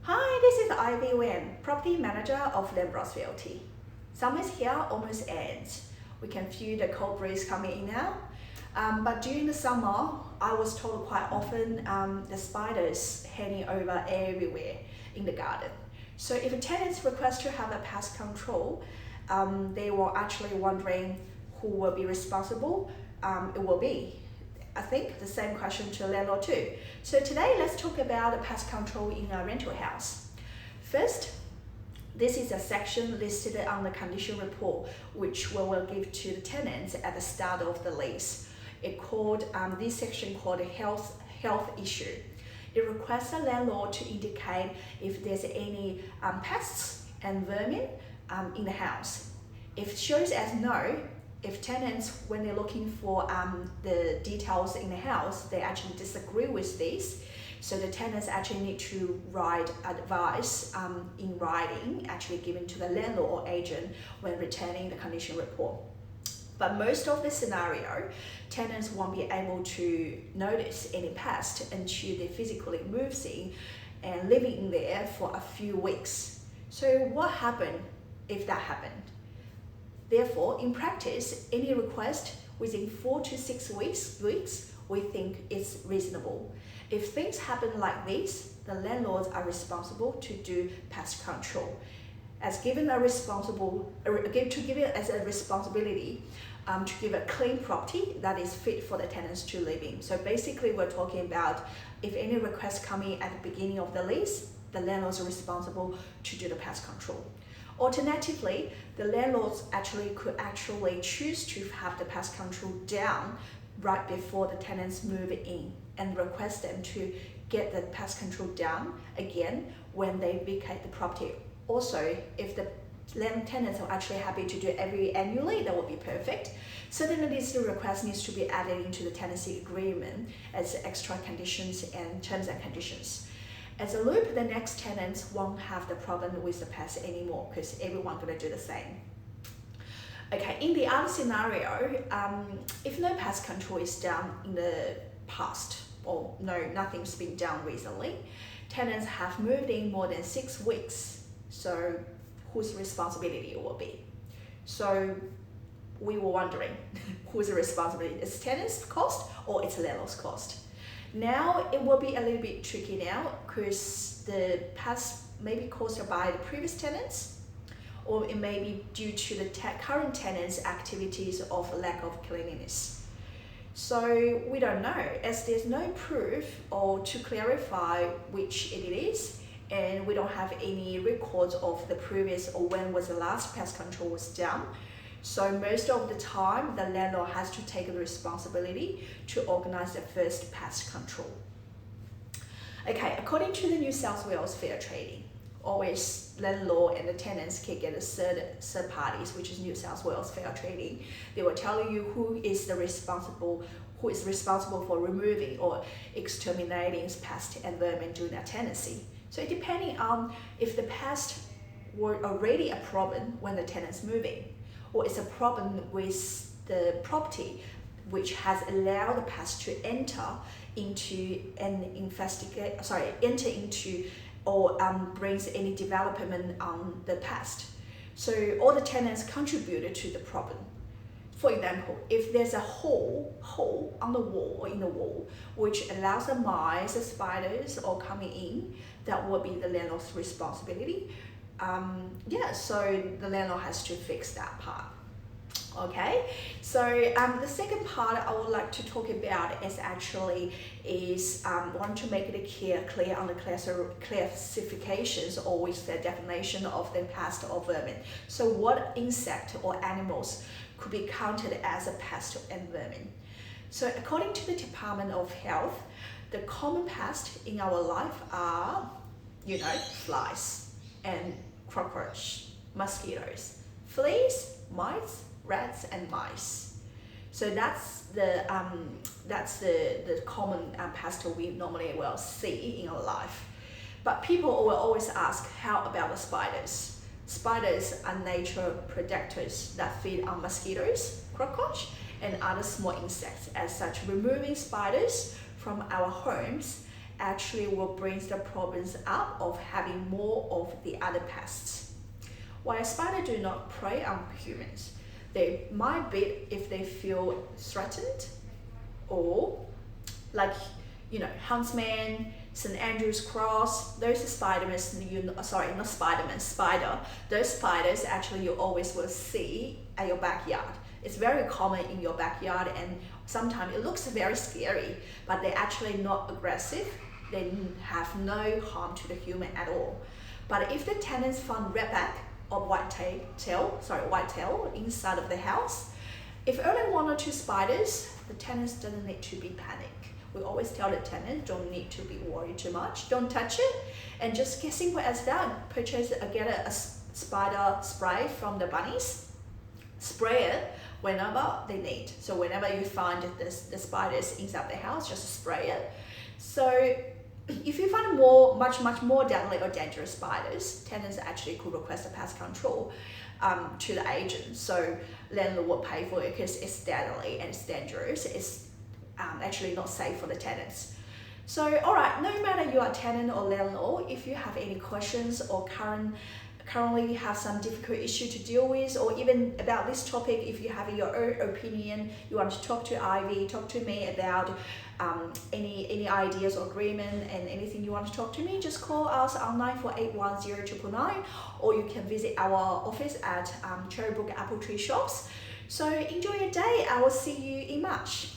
Hi, this is Wang, property manager of Lambros Realty. Summer is here, almost ends. We can feel the cold breeze coming in now. But during the summer, I was told quite often the spiders hanging over everywhere in the garden. So if a tenant requests to have a pest control, they were actually wondering who will be responsible. It will be, I think, the same question to landlord too. So today, let's talk about pest control in a rental house. First, this is a section listed on the condition report, which we will give to the tenants at the start of the lease. This section called health issue. It requests the landlord to indicate if there's any pests and vermin in the house. If it shows as no, if tenants, when they're looking for the details in the house, they actually disagree with this. So the tenants actually need to write advice in writing, actually given to the landlord or agent when returning the condition report. But most of the scenario, tenants won't be able to notice any pest until they physically moves in and living in there for a few weeks. So what happened if that happened? Therefore, in practice, any request within 4 to 6 weeks, we think is reasonable. If things happen like this, the landlords are responsible to do pest control. As given a responsibility to give a clean property that is fit for the tenants to live in. So basically, we're talking about if any requests come in at the beginning of the lease, the landlords are responsible to do the pest control. Alternatively, the landlords could choose to have the pest control down right before the tenants move in and request them to get the pest control down again when they vacate the property. Also, if the tenants are actually happy to do it annually, that would be perfect. So then this request needs to be added into the tenancy agreement as extra conditions and terms and conditions. As a loop, the next tenants won't have the problem with the pest anymore because everyone's going to do the same. Okay, in the other scenario, if no pest control is done in the past, or nothing's been done recently, tenants have moved in more than 6 weeks. So whose responsibility it will be? So we were wondering whose responsibility is tenant's cost or it's landlord's cost. Now it will be a little bit tricky now because the pest may be caused by the previous tenants, or it may be due to the current tenants' activities of lack of cleanliness. So we don't know, as there's no proof or to clarify which it is, and we don't have any records of the previous or when was the last pest control was done. So most of the time, the landlord has to take the responsibility to organize the first pest control. Okay, according to the New South Wales Fair Trading, always landlord and the tenants can get a third parties, which is New South Wales Fair Trading. They will tell you who is responsible for removing or exterminating pest and vermin during their tenancy. So depending on if the pest were already a problem when the tenants move in, or it's a problem with the property which has allowed the pest to enter into or brings any development on the pest. So all the tenants contributed to the problem. For example, if there's a hole on the wall or in the wall, which allows the mice, the spiders all coming in, that will be the landlord's responsibility. So the landlord has to fix that part. Okay, so the second part I would like to talk about is want to make it clear on the classifications or with the definition of the pest or vermin. So what insect or animals could be counted as a pest and vermin? So according to the Department of Health, the common pests in our life are, flies and cockroach, mosquitoes, fleas, mice, rats, and mice. So that's the common pest we normally will see in our life. But people will always ask, how about the spiders? Spiders are natural predators that feed on mosquitoes, cockroach, and other small insects. As such, removing spiders from our homes actually will bring the problems up of having more of the other pests. While spiders do not prey on humans, they might bite if they feel threatened, or like, you know, huntsman, St. Andrew's cross, those spider, those spiders actually you always will see at your backyard. It's very common in your backyard, and sometimes it looks very scary, but they're actually not aggressive. They have no harm to the human at all. But if the tenants found redback or whitetail inside of the house, if only 1 or 2 spiders, the tenants doesn't need to be panicked. We always tell the tenant, don't need to be worried too much, don't touch it, and just get simple as that. Get a spider spray from the bunnies, spray it whenever they need. So whenever you find the spiders inside the house, just spray it. So if you find much more deadly or dangerous spiders, tenants actually could request a pest control to the agent. So landlord will pay for it because it's deadly and it's dangerous. It's actually not safe for the tenants. So alright, no matter you are tenant or landlord, if you have any questions or currently have some difficult issue to deal with, or even about this topic, if you have your own opinion, you want to talk to Ivy, talk to me about any ideas or agreement and anything you want to talk to me, just call us on 94810999, or you can visit our office at Cherrybrook Apple Tree Shops. So enjoy your day. I will see you in March.